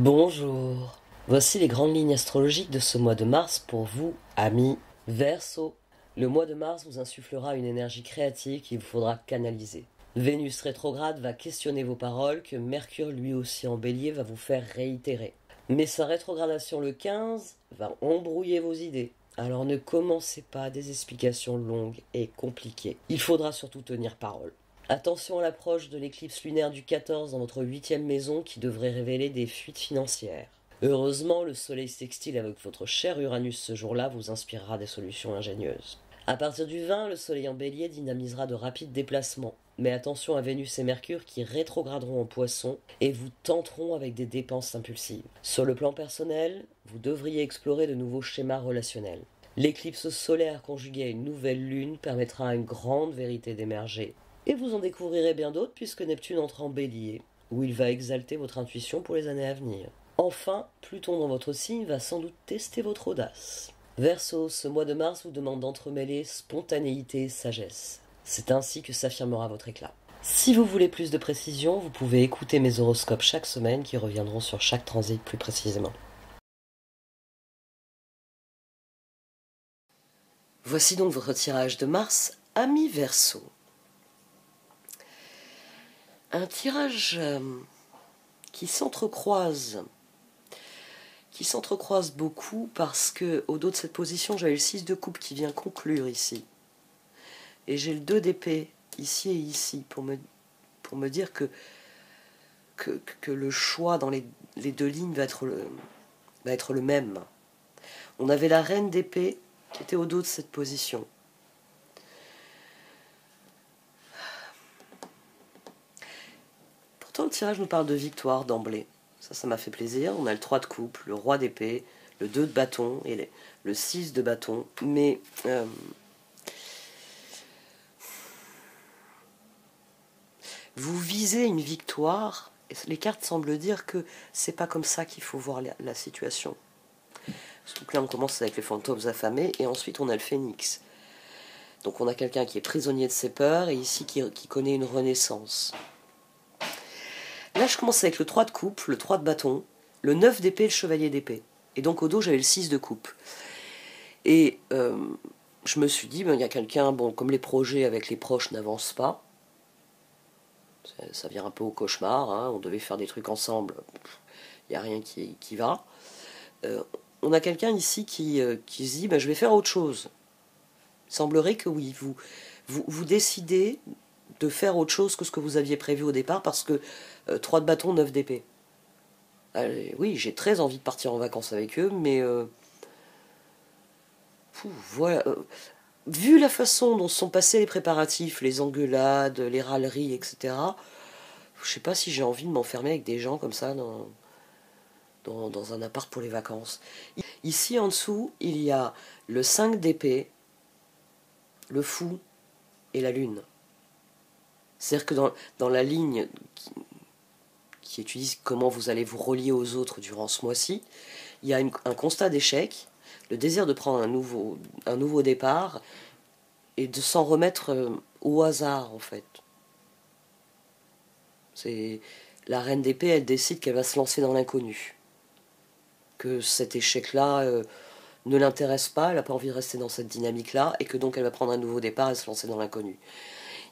Bonjour. Voici les grandes lignes astrologiques de ce mois de mars pour vous, amis Verseau. Le mois de mars vous insufflera une énergie créative qu'il vous faudra canaliser. Vénus rétrograde va questionner vos paroles que Mercure lui aussi en bélier va vous faire réitérer. Mais sa rétrogradation le 15 va embrouiller vos idées. Alors ne commencez pas des explications longues et compliquées. Il faudra surtout tenir parole. Attention à l'approche de l'éclipse lunaire du 14 dans votre 8e maison qui devrait révéler des fuites financières. Heureusement, le soleil sextile avec votre cher Uranus ce jour-là vous inspirera des solutions ingénieuses. À partir du 20, le soleil en bélier dynamisera de rapides déplacements. Mais attention à Vénus et Mercure qui rétrograderont en poisson et vous tenteront avec des dépenses impulsives. Sur le plan personnel, vous devriez explorer de nouveaux schémas relationnels. L'éclipse solaire conjuguée à une nouvelle lune permettra à une grande vérité d'émerger. Et vous en découvrirez bien d'autres puisque Neptune entre en bélier, où il va exalter votre intuition pour les années à venir. Enfin, Pluton dans votre signe va sans doute tester votre audace. Verseau, ce mois de mars vous demande d'entremêler spontanéité et sagesse. C'est ainsi que s'affirmera votre éclat. Si vous voulez plus de précision, vous pouvez écouter mes horoscopes chaque semaine qui reviendront sur chaque transit plus précisément. Voici donc votre tirage de mars, amis Verseau. Un tirage qui s'entrecroise beaucoup parce que au dos de cette position j'avais le 6 de coupe qui vient conclure ici et j'ai le 2 d'épée ici et ici pour me dire que le choix dans les deux lignes va être le même. On avait la reine d'épée qui était au dos de cette position. Pourtant le tirage nous parle de victoire d'emblée. Ça m'a fait plaisir. On a le 3 de coupe, le roi d'épée, le 2 de bâton et le 6 de bâton. Mais vous visez une victoire. Et les cartes semblent dire que c'est pas comme ça qu'il faut voir la situation. Donc là, on commence avec les fantômes affamés et ensuite on a le phénix. Donc on a quelqu'un qui est prisonnier de ses peurs et ici qui connaît une renaissance. Là, je commence avec le 3 de coupe, le 3 de bâton, le 9 d'épée et le chevalier d'épée. Et donc au dos, j'avais le 6 de coupe. Et je me suis dit, il y a quelqu'un, comme les projets avec les proches n'avancent pas, ça vient un peu au cauchemar, hein, on devait faire des trucs ensemble, il n'y a rien qui va. On a quelqu'un ici qui se dit, je vais faire autre chose. Il semblerait que oui, vous décidez de faire autre chose que ce que vous aviez prévu au départ, parce que 3 de bâton, 9 d'épée. Oui, j'ai très envie de partir en vacances avec eux, mais voilà. Vu la façon dont sont passés les préparatifs, les engueulades, les râleries, etc., je sais pas si j'ai envie de m'enfermer avec des gens comme ça dans un appart pour les vacances. Ici, en dessous, il y a le 5 d'épée, le fou et la lune. C'est-à-dire que dans la ligne qui étudie comment vous allez vous relier aux autres durant ce mois-ci, il y a un constat d'échec, le désir de prendre un nouveau départ et de s'en remettre au hasard, en fait. C'est la reine d'épée, elle décide qu'elle va se lancer dans l'inconnu. Que cet échec-là ne l'intéresse pas, elle n'a pas envie de rester dans cette dynamique-là, et que donc elle va prendre un nouveau départ et se lancer dans l'inconnu.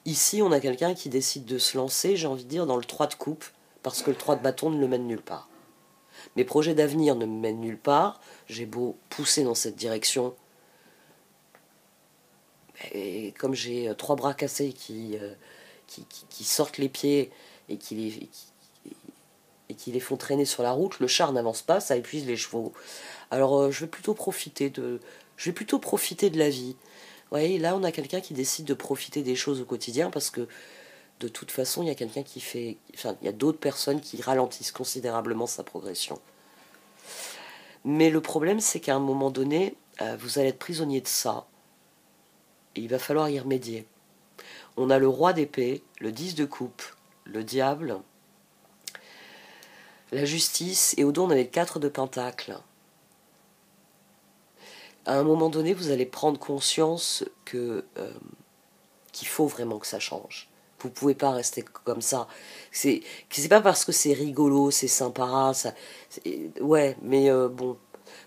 Ici, on a quelqu'un qui décide de se lancer, j'ai envie de dire, dans le 3 de coupe, parce que le 3 de bâton ne le mène nulle part. Mes projets d'avenir ne me mènent nulle part, j'ai beau pousser dans cette direction, et comme j'ai 3 bras cassés qui sortent les pieds et qui les font traîner sur la route, le char n'avance pas, ça épuise les chevaux. Alors je vais plutôt profiter de la vie. Vous voyez, là on a quelqu'un qui décide de profiter des choses au quotidien parce que de toute façon il y a quelqu'un il y a d'autres personnes qui ralentissent considérablement sa progression. Mais le problème c'est qu'à un moment donné, vous allez être prisonnier de ça. Et il va falloir y remédier. On a le roi d'épée, le 10 de coupe, le diable, la justice, et au dos on avait le 4 de pentacle. À un moment donné, vous allez prendre conscience qu'il faut vraiment que ça change. Vous pouvez pas rester comme ça. C'est pas parce que c'est rigolo, c'est sympa, ça, ouais, mais bon,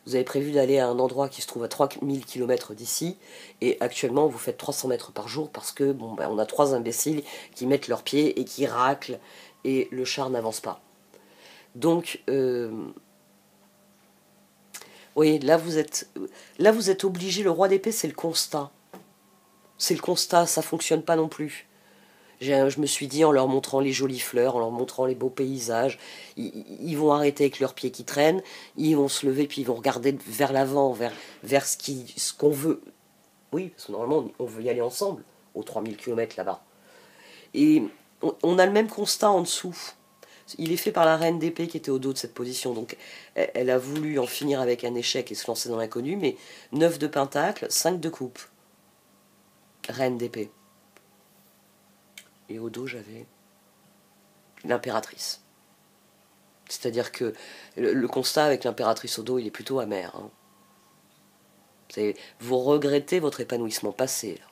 vous avez prévu d'aller à un endroit qui se trouve à 3000 km d'ici, et actuellement vous faites 300 mètres par jour parce que bon, ben, on a 3 imbéciles qui mettent leurs pieds et qui raclent, et le char n'avance pas. Donc, oui, là vous êtes obligé, le roi d'épée c'est le constat. C'est le constat, ça fonctionne pas non plus. Je me suis dit, en leur montrant les jolies fleurs, en leur montrant les beaux paysages, ils vont arrêter avec leurs pieds qui traînent, ils vont se lever, puis ils vont regarder vers l'avant, vers ce qu'on veut. Oui, parce que normalement, on veut y aller ensemble, aux 3000 km là-bas. Et on a le même constat en dessous. Il est fait par la reine d'épée qui était au dos de cette position. Donc, elle a voulu en finir avec un échec et se lancer dans l'inconnu, mais 9 de pentacle, 5 de coupe. Reine d'épée. Et au dos, j'avais l'impératrice. C'est-à-dire que le constat avec l'impératrice au dos, il est plutôt amer. Hein. Vous regrettez votre épanouissement passé. Là.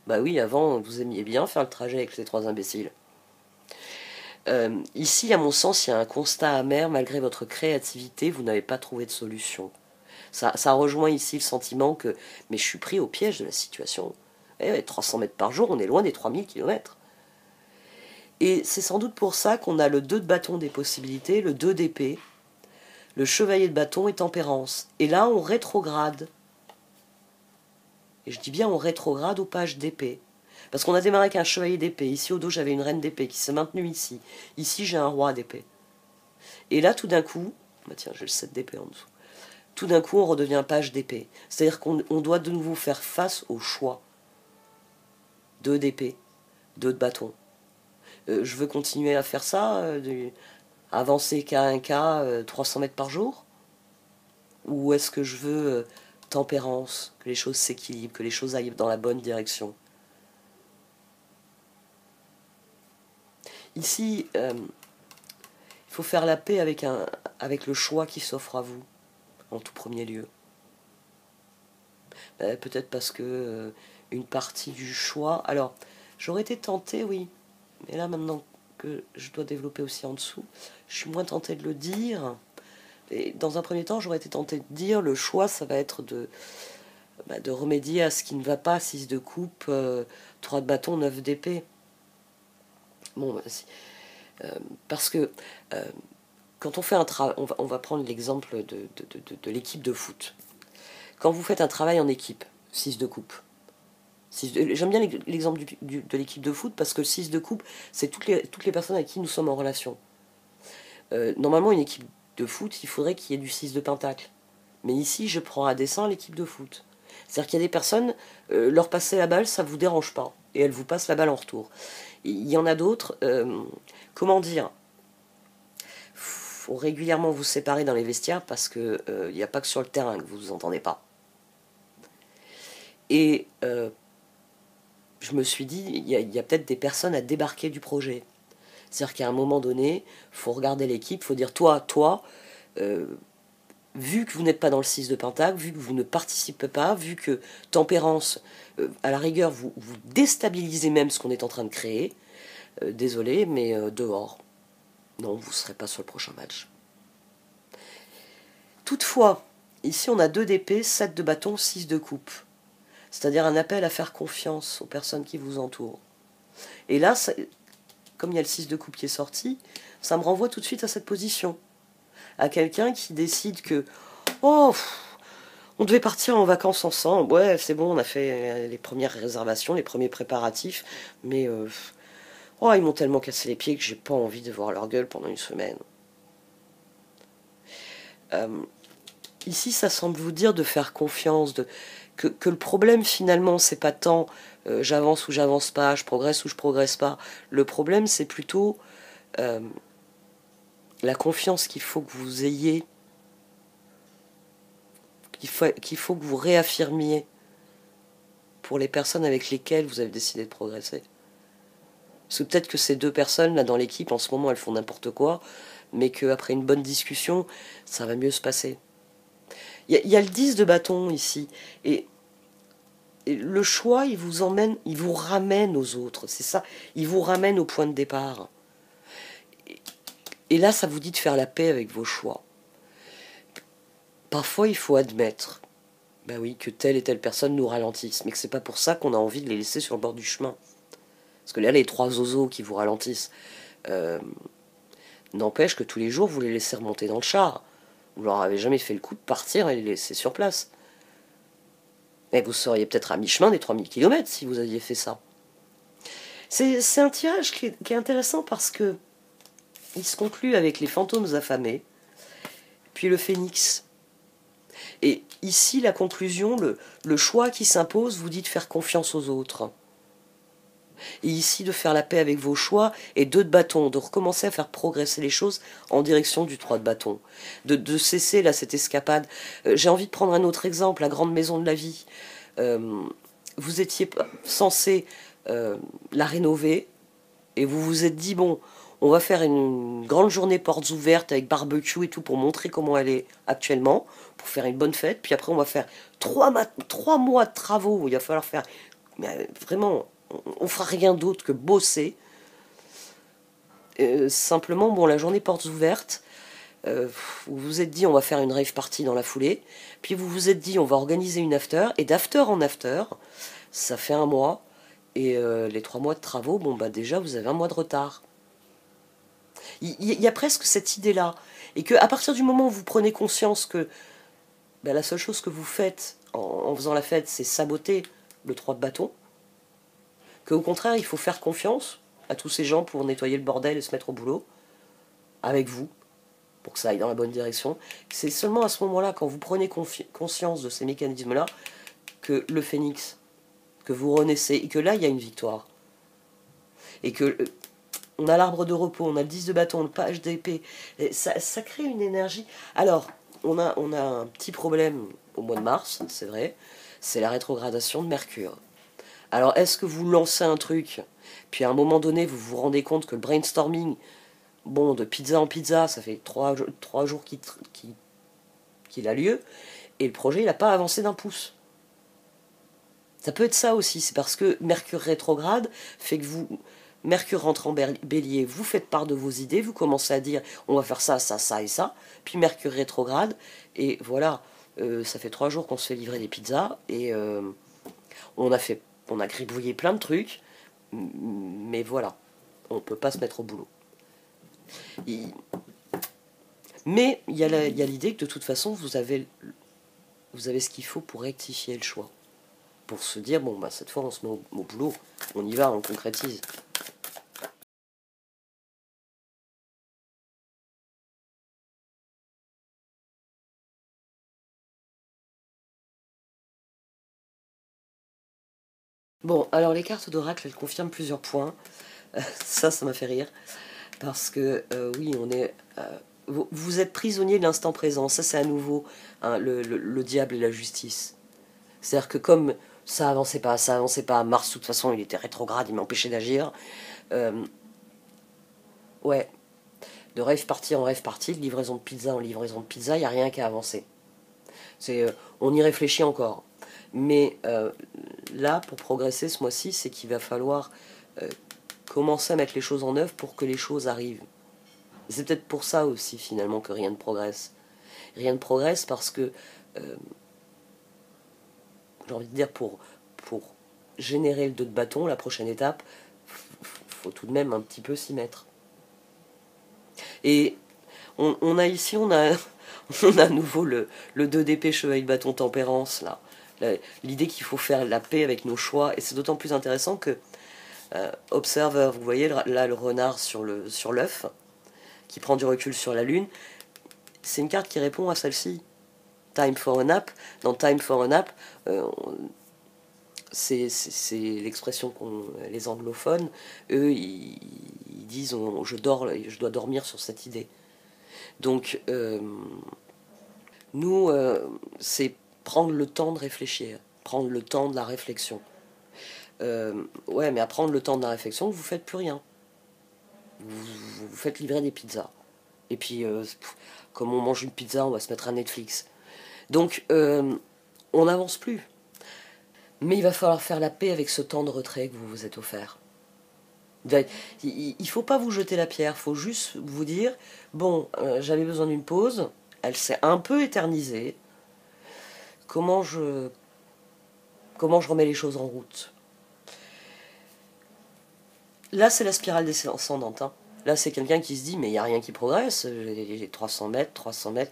Bah oui, avant, vous aimiez bien faire le trajet avec ces 3 imbéciles. Ici, à mon sens, il y a un constat amer. Malgré votre créativité, vous n'avez pas trouvé de solution. Ça rejoint ici le sentiment que mais je suis pris au piège de la situation. 300 mètres par jour, on est loin des 3000 km. Et c'est sans doute pour ça qu'on a le 2 de bâton des possibilités, le 2 d'épée, le chevalier de bâton et tempérance. Et là, on rétrograde. Et je dis bien on rétrograde aux pages d'épée. Parce qu'on a démarré avec un chevalier d'épée. Ici, au dos, j'avais une reine d'épée qui s'est maintenue ici. Ici, j'ai un roi d'épée. Et là, tout d'un coup, bah tiens, j'ai le 7 d'épée en dessous. Tout d'un coup, on redevient page d'épée. C'est-à-dire qu'on doit de nouveau faire face au choix. 2 d'épée, 2 de bâton. Je veux continuer à faire ça, avancer K1K, 300 mètres par jour? Ou est-ce que je veux tempérance, que les choses s'équilibrent, que les choses aillent dans la bonne direction? Ici, il faut faire la paix avec le choix qui s'offre à vous, en tout premier lieu. Peut-être parce que une partie du choix... Alors, j'aurais été tentée, oui, mais là, maintenant que je dois développer aussi en dessous, je suis moins tentée de le dire. Et dans un premier temps, j'aurais été tentée de dire, le choix, ça va être de remédier à ce qui ne va pas, 6 de coupe, 3 de bâton, 9 d'épée. Bon, parce que quand on fait un travail, on va prendre l'exemple de l'équipe de foot. Quand vous faites un travail en équipe, 6 de coupe, j'aime bien l'exemple de l'équipe de foot parce que le 6 de coupe, c'est toutes les personnes avec qui nous sommes en relation. Normalement, une équipe de foot, il faudrait qu'il y ait du 6 de pentacle. Mais ici, je prends à dessein l'équipe de foot. C'est-à-dire qu'il y a des personnes, leur passer la balle, ça ne vous dérange pas. Et elles vous passent la balle en retour. Il y en a d'autres, comment dire, faut régulièrement vous séparer dans les vestiaires parce que il n'y a pas que sur le terrain que vous vous entendez pas. Et je me suis dit, il y a peut-être des personnes à débarquer du projet. C'est-à-dire qu'à un moment donné, il faut regarder l'équipe, il faut dire, toi, vu que vous n'êtes pas dans le 6 de pentacle, vu que vous ne participez pas, vu que tempérance, à la rigueur, vous déstabilisez même ce qu'on est en train de créer, désolé, mais dehors. Non, vous ne serez pas sur le prochain match. Toutefois, ici on a 2 d'épée, 7 de bâton, 6 de coupe. C'est-à-dire un appel à faire confiance aux personnes qui vous entourent. Et là, comme il y a le 6 de coupe qui est sorti, ça me renvoie tout de suite à cette position. À quelqu'un qui décide que oh, on devait partir en vacances ensemble, ouais c'est bon, on a fait les premières réservations, les premiers préparatifs, mais oh, ils m'ont tellement cassé les pieds que j'ai pas envie de voir leur gueule pendant une semaine. Ici ça semble vous dire de faire confiance, que le problème finalement c'est pas tant j'avance ou j'avance pas, je progresse ou je progresse pas, le problème c'est plutôt la confiance qu'il faut que vous ayez, qu'il faut que vous réaffirmiez pour les personnes avec lesquelles vous avez décidé de progresser. Parce que peut-être que ces 2 personnes là dans l'équipe en ce moment elles font n'importe quoi, mais qu'après une bonne discussion ça va mieux se passer. Il y a le 10 de bâton ici, et Et le choix, il vous emmène, il vous ramène aux autres, c'est ça. Il vous ramène au point de départ. Et là, ça vous dit de faire la paix avec vos choix. Parfois, il faut admettre, ben oui, que telle et telle personne nous ralentisse, mais que c'est pas pour ça qu'on a envie de les laisser sur le bord du chemin. Parce que là, les trois zozos qui vous ralentissent, n'empêche que tous les jours, vous les laissez remonter dans le char. Vous leur avez jamais fait le coup de partir et les laisser sur place. Mais vous seriez peut-être à mi-chemin des 3000 km si vous aviez fait ça. C'est un tirage qui est intéressant parce que il se conclut avec les fantômes affamés, puis le phénix. Et ici, la conclusion, le choix qui s'impose vous dit de faire confiance aux autres. Et ici, de faire la paix avec vos choix et 2 de bâton, de recommencer à faire progresser les choses en direction du 3 de bâton. De cesser là cette escapade. J'ai envie de prendre un autre exemple, la grande maison de la vie. Vous étiez censé la rénover et vous vous êtes dit, bon, on va faire une grande journée portes ouvertes avec barbecue et tout pour montrer comment elle est actuellement, pour faire une bonne fête. Puis après, on va faire 3 mois de travaux où il va falloir faire... Mais vraiment, on fera rien d'autre que bosser. Simplement, bon, la journée portes ouvertes, vous vous êtes dit, on va faire une rave party dans la foulée. Puis vous vous êtes dit, on va organiser une after. Et d'after en after, ça fait 1 mois. Et les 3 mois de travaux, bon, bah déjà, vous avez 1 mois de retard. Il y a presque cette idée-là. Et qu'à partir du moment où vous prenez conscience que ben, la seule chose que vous faites en faisant la fête, c'est saboter le 3 de bâton, qu'au contraire, il faut faire confiance à tous ces gens pour nettoyer le bordel et se mettre au boulot, avec vous, pour que ça aille dans la bonne direction. C'est seulement à ce moment-là, quand vous prenez conscience de ces mécanismes-là, que le phénix, que vous renaissez, et que là, il y a une victoire. Et que... on a l'arbre de repos, on a le 10 de bâton, le page d'épée. Ça crée une énergie. Alors, on a un petit problème au mois de mars, c'est vrai. C'est la rétrogradation de Mercure. Alors, est-ce que vous lancez un truc, puis à un moment donné, vous vous rendez compte que le brainstorming, bon, de pizza en pizza, ça fait 3 jours qu'il a lieu, et le projet, il n'a pas avancé d'1 pouce. Ça peut être ça aussi, c'est parce que Mercure rétrograde fait que vous... Mercure rentre en bélier, vous faites part de vos idées, vous commencez à dire on va faire ça, ça, ça et ça, puis Mercure rétrograde, et voilà, ça fait 3 jours qu'on se fait livrer des pizzas, et on a gribouillé plein de trucs, mais voilà, on ne peut pas se mettre au boulot. Mais il y a l'idée que de toute façon, vous avez ce qu'il faut pour rectifier le choix. Pour se dire, bon, bah, cette fois, on se met au boulot, on y va, on concrétise. Bon, alors les cartes d'oracle, elles confirment plusieurs points. Ça m'a fait rire. Parce que, oui, on est... vous êtes prisonnier de l'instant présent. Ça, c'est à nouveau hein, le diable et la justice. C'est-à-dire que comme ça avançait pas, Mars, de toute façon, il était rétrograde, il m'empêchait d'agir. Ouais, de rêve parti en rêve parti, de livraison de pizza en livraison de pizza, il n'y a rien qui a avancé. On y réfléchit encore. Mais là, pour progresser ce mois-ci, c'est qu'il va falloir commencer à mettre les choses en œuvre pour que les choses arrivent. C'est peut-être pour ça aussi, finalement, que rien ne progresse. Rien ne progresse parce que, j'ai envie de dire, pour générer le 2 de bâton, la prochaine étape, faut tout de même un petit peu s'y mettre. Et on a ici, on a à nouveau le 2 d'épée, chevalier de bâton, tempérance, là. L'idée qu'il faut faire la paix avec nos choix, et c'est d'autant plus intéressant que Observer, vous voyez là le renard sur l'œuf, qui prend du recul sur la lune, c'est une carte qui répond à celle-ci. Time for a nap. Dans Time for a nap, c'est l'expression qu'ont les anglophones. Eux, ils disent je dois dormir sur cette idée. Donc, nous, c'est prendre le temps de réfléchir, prendre le temps de la réflexion. Ouais, mais à prendre le temps de la réflexion, vous faites plus rien. Vous faites livrer des pizzas. Et puis, comme on mange une pizza, on va se mettre à Netflix. Donc, on n'avance plus. Mais il va falloir faire la paix avec ce temps de retrait que vous vous êtes offert. Il ne faut pas vous jeter la pierre, il faut juste vous dire, bon, j'avais besoin d'une pause, elle s'est un peu éternisée, comment je remets les choses en route. Là, c'est la spirale descendante. Hein. Là, c'est quelqu'un qui se dit, mais il n'y a rien qui progresse, j'ai 300 mètres, 300 mètres,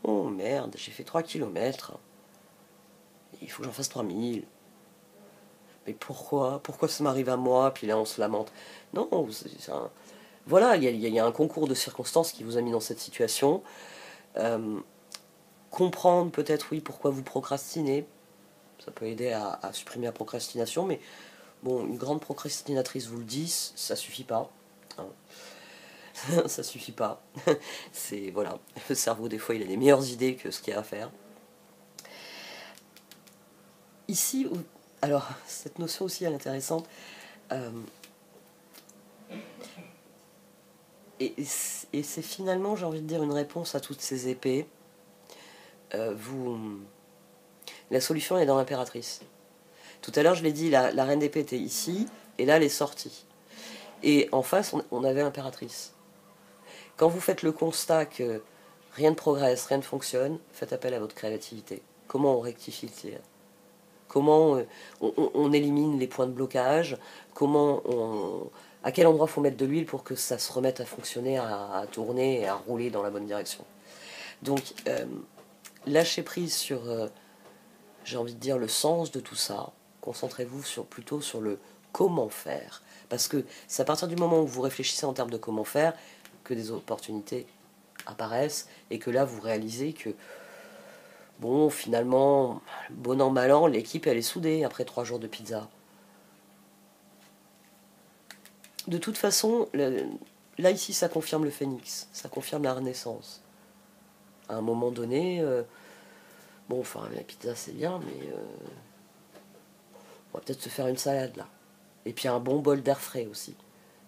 oh merde, j'ai fait 3 kilomètres, il faut que j'en fasse 3000. Mais pourquoi ça m'arrive à moi? Puis là, on se lamente. Non, voilà, il y a un concours de circonstances qui vous a mis dans cette situation. Comprendre peut-être, oui, pourquoi vous procrastinez. Ça peut aider à supprimer la procrastination, mais bon, une grande procrastinatrice vous le dit, ça suffit pas. Hein. Ça suffit pas. C'est, voilà, le cerveau, des fois, il a des meilleures idées que ce qu'il y a à faire. Ici, alors, cette notion aussi, elle est intéressante. Et c'est finalement, j'ai envie de dire, une réponse à toutes ces épées. La solution est dans l'impératrice. Tout à l'heure, je l'ai dit, la reine d'épée était ici, et là, elle est sortie. Et en face, on avait l'impératrice. Quand vous faites le constat que rien ne progresse, rien ne fonctionne, faites appel à votre créativité. Comment on rectifie le tir? Comment on élimine les points de blocage? À quel endroit faut mettre de l'huile pour que ça se remette à fonctionner, à tourner et à rouler dans la bonne direction? Donc, lâchez prise sur, j'ai envie de dire, le sens de tout ça. Concentrez-vous plutôt sur le comment faire. Parce que c'est à partir du moment où vous réfléchissez en termes de comment faire que des opportunités apparaissent et que là, vous réalisez que, bon, finalement, bon an, mal an, l'équipe, elle est soudée après 3 jours de pizza. De toute façon, là, ici, ça confirme le phénix. Ça confirme la renaissance. À un moment donné, bon, enfin, la pizza, c'est bien, mais on va peut-être se faire une salade, là. Et puis un bon bol d'air frais aussi.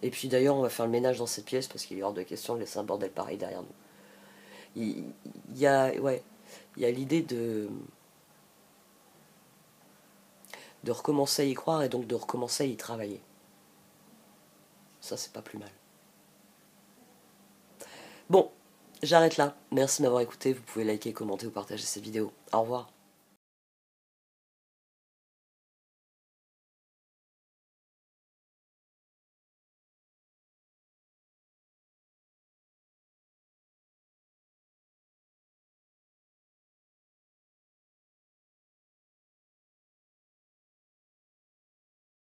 Et puis d'ailleurs, on va faire le ménage dans cette pièce parce qu'il est hors de question de laisser un bordel pareil derrière nous. Il y a, ouais, il y a l'idée de recommencer à y croire et donc de recommencer à y travailler. Ça, c'est pas plus mal. Bon, j'arrête là. Merci de m'avoir écouté. Vous pouvez liker, commenter ou partager cette vidéo. Au revoir.